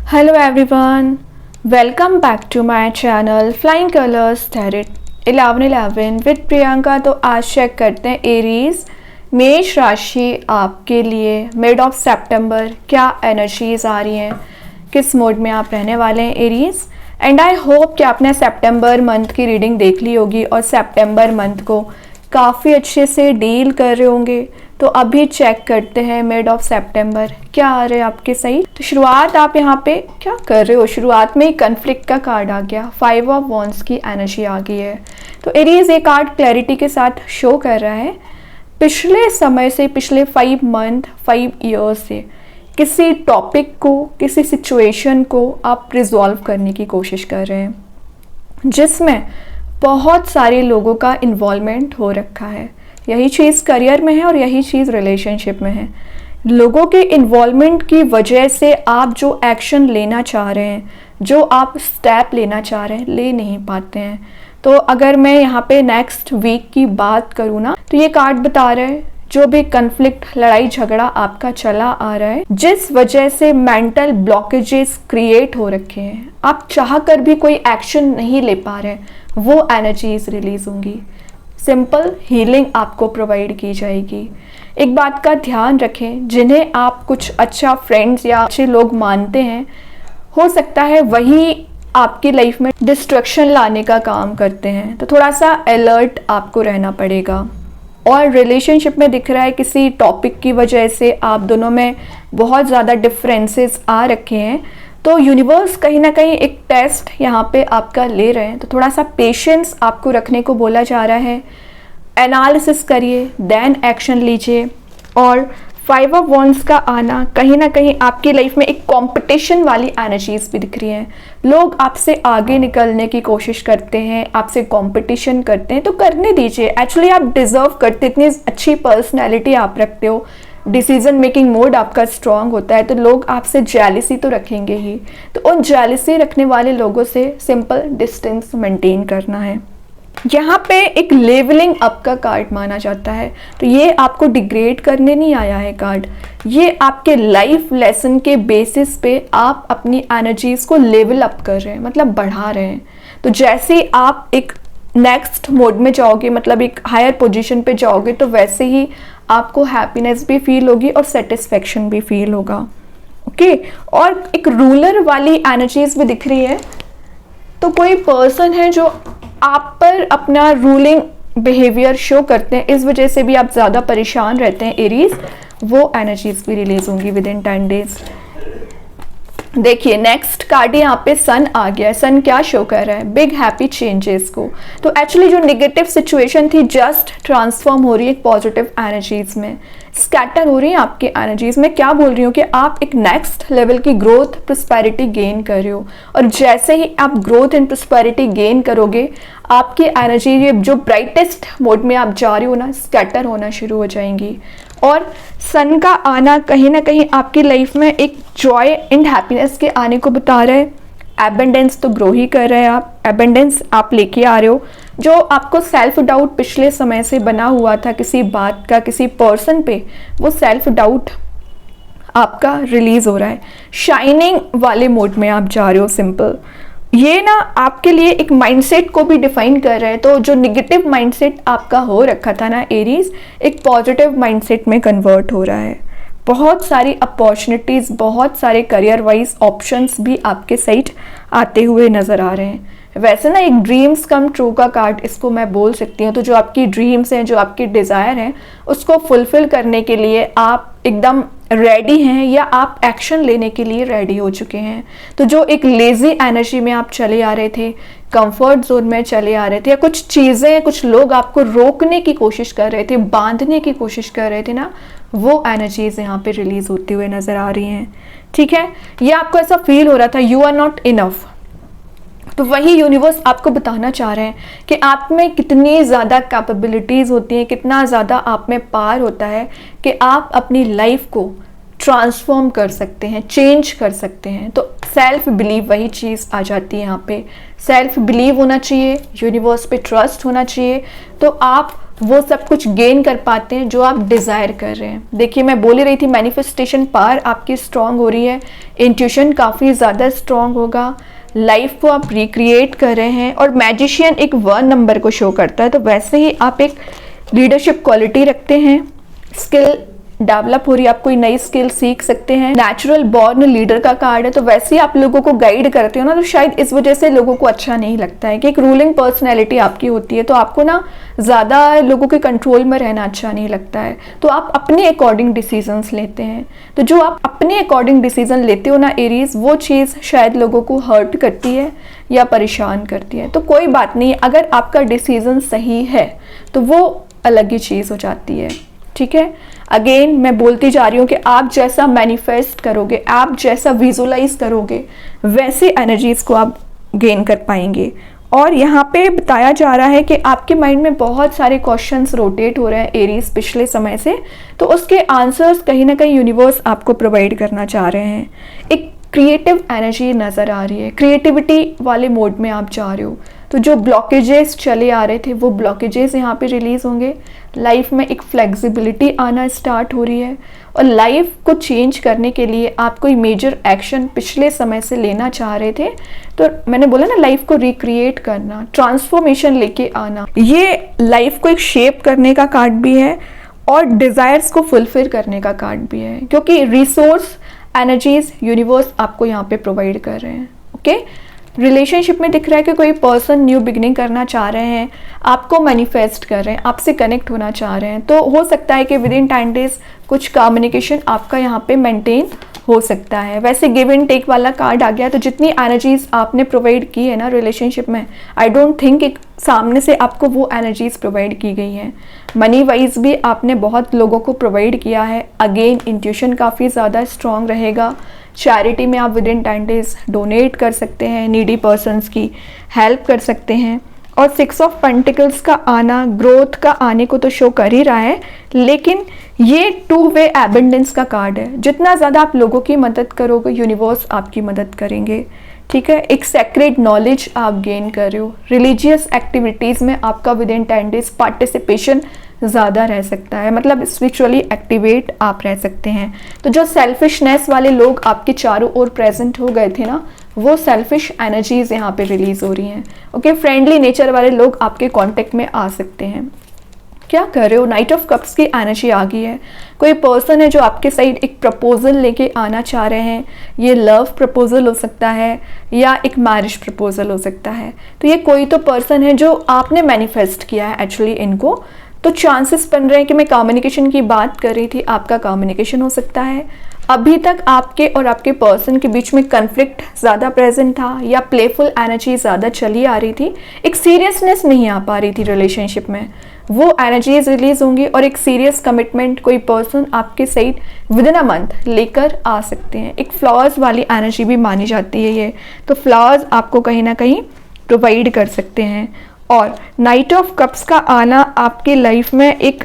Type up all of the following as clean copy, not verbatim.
Hello everyone, welcome back to my channel Flying Colors Tarot 1111 with Priyanka. तो आज check करते हैं एरीज मेष राशि आपके लिए मिड ऑफ सितंबर क्या एनर्जीज आ रही हैं, किस मोड में आप रहने वाले हैं एरीज। एंड आई होप कि आपने सितंबर मंथ की रीडिंग देख ली होगी और सितंबर मंथ को काफ़ी अच्छे से डील कर रहे होंगे। तो अभी चेक करते हैं मिड ऑफ सितंबर क्या आ रहे हैं आपके सही। तो शुरुआत आप यहाँ पे क्या कर रहे हो, शुरुआत में ही कन्फ्लिक्ट का कार्ड आ गया, 5 ऑफ वॉन्ड्स की एनर्जी आ गई है। तो एरीज ये कार्ड क्लैरिटी के साथ शो कर रहा है पिछले समय से, पिछले 5 मंथ 5 ईयर्स से किसी टॉपिक को, किसी सिचुएशन को आप रिजॉल्व करने की कोशिश कर रहे हैं जिसमें बहुत सारे लोगों का इन्वॉल्वमेंट हो रखा है। यही चीज़ करियर में है और यही चीज़ रिलेशनशिप में है। लोगों के इन्वॉल्वमेंट की वजह से आप जो एक्शन लेना चाह रहे हैं, जो आप स्टेप लेना चाह रहे हैं, ले नहीं पाते हैं। तो अगर मैं यहाँ पे नेक्स्ट वीक की बात करूँ ना, तो ये कार्ड बता रहे हैं जो भी कन्फ्लिक्ट, लड़ाई झगड़ा आपका चला आ रहा है, जिस वजह से मेंटल ब्लॉकेजेस क्रिएट हो रखे हैं, आप चाह कर भी कोई एक्शन नहीं ले पा रहे हैं, वो एनर्जीज रिलीज होंगी। सिंपल हीलिंग आपको प्रोवाइड की जाएगी। एक बात का ध्यान रखें, जिन्हें आप कुछ अच्छा फ्रेंड्स या अच्छे लोग मानते हैं, हो सकता है वही आपकी लाइफ में डिस्ट्रक्शन लाने का काम करते हैं। तो थोड़ा सा अलर्ट आपको रहना पड़ेगा। और रिलेशनशिप में दिख रहा है किसी टॉपिक की वजह से आप दोनों में बहुत ज़्यादा डिफरेंसेस आ रखे हैं। तो यूनिवर्स कहीं ना कहीं एक टेस्ट यहाँ पे आपका ले रहे हैं। तो थोड़ा सा पेशेंस आपको रखने को बोला जा रहा है। एनालिसिस करिए, देन एक्शन लीजिए। और 5 ऑफ वॉन्ड्स का आना कहीं ना कहीं आपकी लाइफ में एक कंपटीशन वाली एनर्जीज भी दिख रही हैं। लोग आपसे आगे निकलने की कोशिश करते हैं, आपसे कंपटीशन करते हैं, तो करने दीजिए। एक्चुअली आप डिजर्व करते, इतनी अच्छी पर्सनैलिटी आप रखते हो, डिसीजन मेकिंग मोड आपका स्ट्रांग होता है, तो लोग आपसे जेलिसी तो रखेंगे ही। तो उन जेलिसी रखने वाले लोगों से सिंपल डिस्टेंस मेंटेन करना है। यहाँ पे एक लेवलिंग अप का कार्ड माना जाता है। तो ये आपको डिग्रेड करने नहीं आया है कार्ड, ये आपके लाइफ लेसन के बेसिस पे आप अपनी एनर्जीज को लेवल अप कर रहे हैं, मतलब बढ़ा रहे हैं। तो जैसे ही आप एक नेक्स्ट मोड में जाओगे, मतलब एक हायर पोजीशन पे जाओगे, तो वैसे ही आपको हैप्पीनेस भी फील होगी और सेटिस्फेक्शन भी फील होगा। ओके, और एक रूलर वाली एनर्जीज भी दिख रही है। तो कोई पर्सन है जो आप पर अपना रूलिंग बिहेवियर शो करते हैं, इस वजह से भी आप ज़्यादा परेशान रहते हैं एरीज, वो एनर्जीज भी रिलीज होंगी विद इन 10 डेज। देखिए नेक्स्ट कार्ड यहाँ पे सन आ गया है। सन क्या शो कर रहा है? बिग हैप्पी चेंजेस को। तो एक्चुअली जो नेगेटिव सिचुएशन थी जस्ट ट्रांसफॉर्म हो रही है पॉजिटिव एनर्जीज में, स्कैटर हो रही है आपकी एनर्जीज में। क्या बोल रही हूँ कि आप एक नेक्स्ट लेवल की ग्रोथ प्रॉस्पेरिटी गेन कर रहे हो, और जैसे ही आप ग्रोथ एंड प्रॉस्पेरिटी गेन करोगे, आपकी एनर्जी ये जो ब्राइटेस्ट मोड में आप जा रहे हो ना, स्कैटर होना शुरू हो जाएंगी। और सन का आना कहीं ना कहीं आपकी लाइफ में एक जॉय एंड हैप्पीनेस के आने को बता रहा है। एबेंडेंस तो ग्रो ही कर रहे हैं आप, एबेंडेंस आप लेके आ रहे हो। जो आपको सेल्फ डाउट पिछले समय से बना हुआ था किसी बात का, किसी पर्सन पे, वो सेल्फ डाउट आपका रिलीज हो रहा है। शाइनिंग वाले मोड में आप जा रहे हो। सिंपल ये ना आपके लिए एक माइंडसेट को भी डिफाइन कर रहा है। तो जो निगेटिव माइंडसेट आपका हो रखा था ना एरीज, एक पॉजिटिव माइंडसेट में कन्वर्ट हो रहा है। बहुत सारी अपॉर्चुनिटीज़, बहुत सारे करियर वाइज ऑप्शंस भी आपके साइड आते हुए नज़र आ रहे हैं। वैसे ना एक ड्रीम्स कम ट्रू का कार्ड इसको मैं बोल सकती हूँ। तो जो आपकी ड्रीम्स हैं, जो आपकी डिज़ायर हैं, उसको फुलफिल करने के लिए आप एकदम रेडी हैं, या आप एक्शन लेने के लिए रेडी हो चुके हैं। तो जो एक लेजी एनर्जी में आप चले आ रहे थे, कंफर्ट जोन में चले आ रहे थे, या कुछ चीज़ें, कुछ लोग आपको रोकने की कोशिश कर रहे थे, बांधने की कोशिश कर रहे थे ना, वो एनर्जीज यहाँ पे रिलीज होती हुए नजर आ रही हैं। ठीक है, ये आपको ऐसा फील हो रहा था यू आर नॉट इनफ। तो वही यूनिवर्स आपको बताना चाह रहे हैं कि आप में कितनी ज़्यादा कैपेबिलिटीज़ होती हैं, कितना ज़्यादा आप में पावर होता है कि आप अपनी लाइफ को ट्रांसफॉर्म कर सकते हैं, चेंज कर सकते हैं। तो सेल्फ बिलीव वही चीज़ आ जाती है यहाँ पे। सेल्फ बिलीव होना चाहिए, यूनिवर्स पे ट्रस्ट होना चाहिए। तो आप वो सब कुछ गेन कर पाते हैं जो आप डिज़ायर कर रहे हैं। देखिए मैं बोल ही रही थी, मैनिफेस्टेशन पावर आपकी स्ट्रांग हो रही है, इंट्यूशन काफ़ी ज़्यादा स्ट्रांग होगा, लाइफ को आप रिक्रिएट कर रहे हैं। और मैजिशियन एक 1 नंबर को शो करता है, तो वैसे ही आप एक लीडरशिप क्वालिटी रखते हैं, स्किल डेवलप हो रही है, आप कोई नई स्किल सीख सकते हैं। नेचुरल बॉर्न लीडर का कार्ड है, तो वैसे ही आप लोगों को गाइड करते हो ना, तो शायद इस वजह से लोगों को अच्छा नहीं लगता है कि एक रूलिंग पर्सनैलिटी आपकी होती है, तो आपको ना ज़्यादा लोगों के कंट्रोल में रहना अच्छा नहीं लगता है, तो आप अपने अकॉर्डिंग डिसीजंस लेते हैं। तो जो आप अपने अकॉर्डिंग डिसीजन लेते हो ना एरीज, वो चीज़ शायद लोगों को हर्ट करती है या परेशान करती है। तो कोई बात नहीं, अगर आपका डिसीजन सही है तो वो अलग ही चीज़ हो जाती है, ठीक है। अगेन मैं बोलती जा रही हूँ कि आप जैसा मैनिफेस्ट करोगे, आप जैसा विजुलाइज करोगे, वैसे एनर्जीज को आप गेन कर पाएंगे। और यहाँ पे बताया जा रहा है कि आपके माइंड में बहुत सारे क्वेश्चंस रोटेट हो रहे हैं एरीज पिछले समय से, तो उसके आंसर्स कहीं ना कहीं यूनिवर्स आपको प्रोवाइड करना चाह रहे हैं। एक क्रिएटिव एनर्जी नज़र आ रही है, क्रिएटिविटी वाले मोड में आप जा रहे हो, तो जो ब्लॉकेजेस चले आ रहे थे वो ब्लॉकेजेस यहाँ पे रिलीज होंगे। लाइफ में एक फ्लेक्सिबिलिटी आना स्टार्ट हो रही है, और लाइफ को चेंज करने के लिए आप कोई मेजर एक्शन पिछले समय से लेना चाह रहे थे, तो मैंने बोला ना लाइफ को रिक्रिएट करना, ट्रांसफॉर्मेशन लेके आना, ये लाइफ को एक शेप करने का कार्ड भी है और डिज़ायर्स को फुलफिल करने का कार्ड भी है, क्योंकि रिसोर्स एनर्जीज यूनिवर्स आपको यहाँ पे प्रोवाइड कर रहे हैं। ओके, रिलेशनशिप में दिख रहा है कि कोई पर्सन न्यू बिगनिंग करना चाह रहे हैं, आपको मैनिफेस्ट कर रहे हैं, आपसे कनेक्ट होना चाह रहे हैं, तो हो सकता है कि विद इन 10 डेज कुछ कम्युनिकेशन आपका यहाँ पे मेंटेन हो सकता है। वैसे गिव एंड टेक वाला कार्ड आ गया, तो जितनी एनर्जीज आपने प्रोवाइड की है ना रिलेशनशिप में, आई डोंट थिंक एक सामने से आपको वो एनर्जीज प्रोवाइड की गई हैं। मनी वाइज भी आपने बहुत लोगों को प्रोवाइड किया है। अगेन इंट्यूशन काफ़ी ज़्यादा स्ट्रॉन्ग रहेगा। चैरिटी में आप विद इन 10 डेज डोनेट कर सकते हैं, नीडी पर्सनस की हेल्प कर सकते हैं। और 6 ऑफ पेंटिकल्स का आना, ग्रोथ का आने को तो शो कर ही रहा है, लेकिन ये 2 वे एबंडेंस का कार्ड है। जितना ज़्यादा आप लोगों की मदद करोगे, यूनिवर्स आपकी मदद करेंगे, ठीक है। एक सेक्रेट नॉलेज आप गेन कर रहे हो। रिलीजियस एक्टिविटीज़ में आपका विद इन 10 डेज पार्टिसिपेशन ज़्यादा रह सकता है, मतलब स्पिरिचुअली एक्टिवेट आप रह सकते हैं। तो जो सेल्फिशनेस वाले लोग आपके चारों ओर प्रेजेंट हो गए थे ना, वो सेल्फिश एनर्जीज यहाँ पे रिलीज हो रही हैं। ओके, फ्रेंडली नेचर वाले लोग आपके कांटेक्ट में आ सकते हैं। क्या कर रहे हो, नाइट ऑफ कप्स की एनर्जी आ गई है। कोई पर्सन है जो आपके साइड एक प्रपोजल लेके आना चाह रहे हैं। ये लव प्रपोजल हो सकता है या एक मैरिज प्रपोजल हो सकता है। तो ये कोई तो पर्सन है जो आपने मैनिफेस्ट किया है एक्चुअली इनको, तो चांसेस बन रहे हैं कि मैं कम्युनिकेशन की बात कर रही थी, आपका कम्युनिकेशन हो सकता है। अभी तक आपके और आपके पर्सन के बीच में कन्फ्लिक्ट ज़्यादा प्रेजेंट था या प्लेफुल एनर्जी ज़्यादा चली आ रही थी, एक सीरियसनेस नहीं आ पा रही थी रिलेशनशिप में, वो एनर्जीज रिलीज होंगी और एक सीरियस कमिटमेंट कोई पर्सन आपके side with in a month लेकर आ सकते हैं। एक फ्लावर्स वाली एनर्जी भी मानी जाती है ये, तो फ्लावर्स आपको कहीं ना कहीं प्रोवाइड कर सकते हैं। और नाइट ऑफ कप्स का आना आपकी लाइफ में एक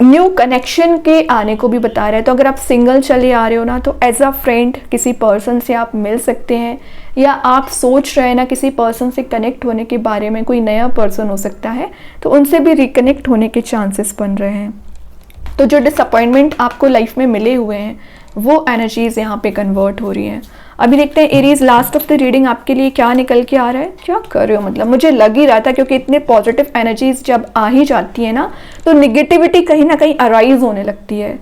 न्यू कनेक्शन के आने को भी बता रहा है। तो अगर आप सिंगल चले आ रहे हो ना, तो एज अ फ्रेंड किसी पर्सन से आप मिल सकते हैं, या आप सोच रहे हैं ना किसी पर्सन से कनेक्ट होने के बारे में, कोई नया पर्सन हो सकता है, तो उनसे भी रिकनेक्ट होने के चांसेस बन रहे हैं। तो जो डिसअपॉइंटमेंट आपको लाइफ में मिले हुए हैं, वो एनर्जीज यहाँ पे कन्वर्ट हो रही हैं। अभी देखते हैं Aries last of the reading आपके लिए क्या निकल के आ रहा है। क्या कर रहे हो, मतलब मुझे लग ही रहा था, क्योंकि इतने पॉजिटिव एनर्जीज जब आ ही जाती है ना, तो निगेटिविटी कहीं ना कहीं अराइज होने लगती है।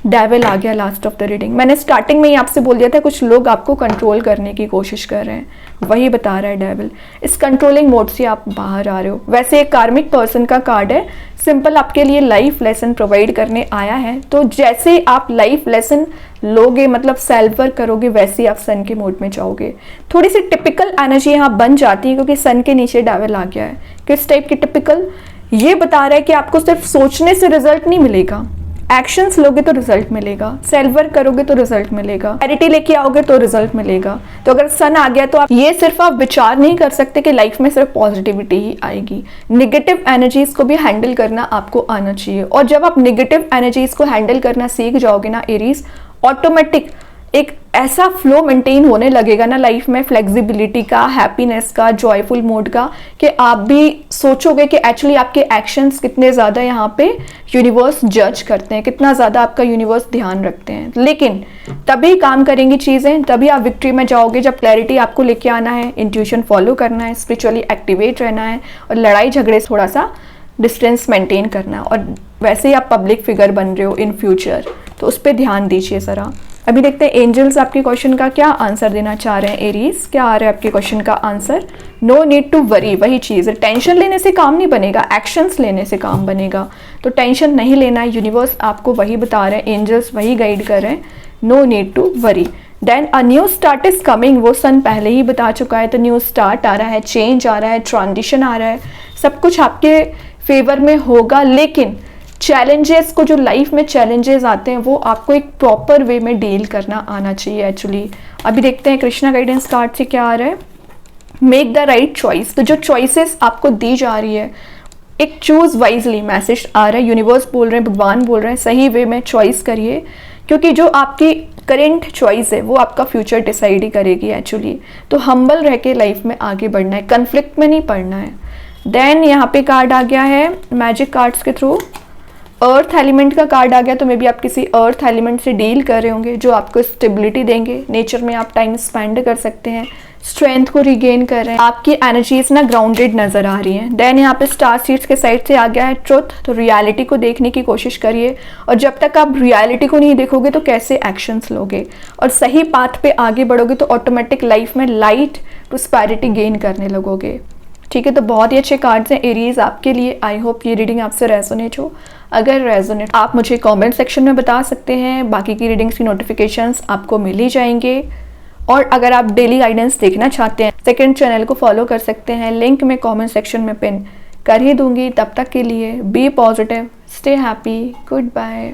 डेविल आ गया लास्ट ऑफ द रीडिंग। मैंने स्टार्टिंग में ही आपसे बोल दिया था कुछ लोग आपको कंट्रोल करने की कोशिश कर रहे हैं, वही बता रहा है डेविल। इस कंट्रोलिंग मोड से आप बाहर आ रहे हो। वैसे एक कार्मिक पर्सन का कार्ड है, सिंपल आपके लिए लाइफ लेसन प्रोवाइड करने आया है। तो जैसे आप लाइफ लेसन लोगे, मतलब सेल्फ वर्क करोगे, वैसे आप सन के मोड में जाओगे। थोड़ी सी टिपिकल एनर्जी यहाँ बन जाती है, क्योंकि सन के नीचे डेविल आ गया है। किस टाइप की टिपिकल, ये बता रहा है कि आपको सिर्फ सोचने से रिजल्ट नहीं मिलेगा, एक्शंस लोगे तो रिजल्ट मिलेगा, सेल्फ वर्क करोगे तो रिजल्ट मिलेगा, क्लैरिटी लेके आओगे तो रिजल्ट मिलेगा। तो अगर सन आ गया तो आप ये सिर्फ आप विचार नहीं कर सकते कि लाइफ में सिर्फ पॉजिटिविटी ही आएगी, निगेटिव एनर्जीज को भी हैंडल करना आपको आना चाहिए। और जब आप निगेटिव एनर्जीज को हैंडल करना सीख जाओगे ना एरीज, ऑटोमेटिक एक ऐसा फ्लो मेंटेन होने लगेगा ना लाइफ में, फ्लेक्सिबिलिटी का, हैप्पीनेस का, जॉयफुल मोड का, कि आप भी सोचोगे कि एक्चुअली आपके एक्शंस कितने ज़्यादा यहाँ पे यूनिवर्स जज करते हैं, कितना ज़्यादा आपका यूनिवर्स ध्यान रखते हैं। लेकिन तभी काम करेंगी चीज़ें, तभी आप विक्ट्री में जाओगे जब क्लैरिटी आपको लेके आना है, इंट्यूशन फॉलो करना है, स्पिरिचुअली एक्टिवेट रहना है, और लड़ाई झगड़े से थोड़ा सा डिस्टेंस मेंटेन करना है। और वैसे ही आप पब्लिक फिगर बन रहे हो इन फ्यूचर, तो उस पर ध्यान दीजिए ज़रा। अभी देखते हैं एंजल्स आपके क्वेश्चन का क्या आंसर देना चाह रहे हैं। एरीज, क्या आ रहा है आपके क्वेश्चन का answer? No need to worry. वही चीज़ है, टेंशन लेने से काम नहीं बनेगा, एक्शंस लेने से काम बनेगा। तो टेंशन नहीं लेना है, यूनिवर्स आपको वही बता रहे हैं, एंजल्स वही गाइड कर रहे हैं, no need to worry. Then a new start is coming, वो सन पहले ही बता चुका है। तो न्यू स्टार्ट आ रहा है, चेंज आ रहा है, ट्रांजिशन आ रहा है, सब कुछ आपके फेवर में होगा। लेकिन चैलेंजेस को, जो लाइफ में चैलेंजेस आते हैं, वो आपको एक प्रॉपर वे में डील करना आना चाहिए एक्चुअली। अभी देखते हैं कृष्णा गाइडेंस कार्ड से क्या आ रहा है। Make the right choice. तो जो चॉइसेस आपको दी जा रही है, एक चूज वाइजली मैसेज आ रहा है, यूनिवर्स बोल रहे हैं, भगवान बोल रहे हैं, सही वे में चॉइस करिए, क्योंकि जो आपकी करेंट चॉइस है वो आपका फ्यूचर डिसाइड ही करेगी एक्चुअली। तो हम्बल रह के लाइफ में आगे बढ़ना है, कन्फ्लिक्ट में नहीं पड़ना है। देन यहाँ पे कार्ड आ गया है मैजिक कार्ड्स के थ्रू, अर्थ एलिमेंट का कार्ड आ गया। तो मे बी आप किसी अर्थ एलिमेंट से डील कर रहे होंगे जो आपको स्टेबिलिटी देंगे, नेचर में आप टाइम स्पेंड कर सकते हैं, स्ट्रेंथ को रिगेन कर रहे हैं, आपकी एनर्जीज ना ग्राउंडेड नजर आ रही हैं। देन यहाँ पे स्टार सीड्स के साइड से आ गया है ट्रुथ। तो रियलिटी को देखने की कोशिश करिए, और जब तक आप रियलिटी को नहीं देखोगे तो कैसे एक्शंस लोगे, और सही पाथ पे आगे बढ़ोगे तो ऑटोमेटिक लाइफ में लाइट प्रोस्पेरिटी गेन करने लगोगे। ठीक है, तो बहुत ही अच्छे कार्ड्स हैं एरीज आपके लिए। आई होप ये रीडिंग आपसे रेजोनेट हो। अगर रेजोनेट, आप मुझे कमेंट सेक्शन में बता सकते हैं। बाकी की रीडिंग्स की नोटिफिकेशंस आपको मिल ही जाएंगे। और अगर आप डेली गाइडेंस देखना चाहते हैं, सेकंड चैनल को फॉलो कर सकते हैं, लिंक मैं कमेंट सेक्शन में पिन कर ही दूंगी। तब तक के लिए be positive, stay happy, good bye.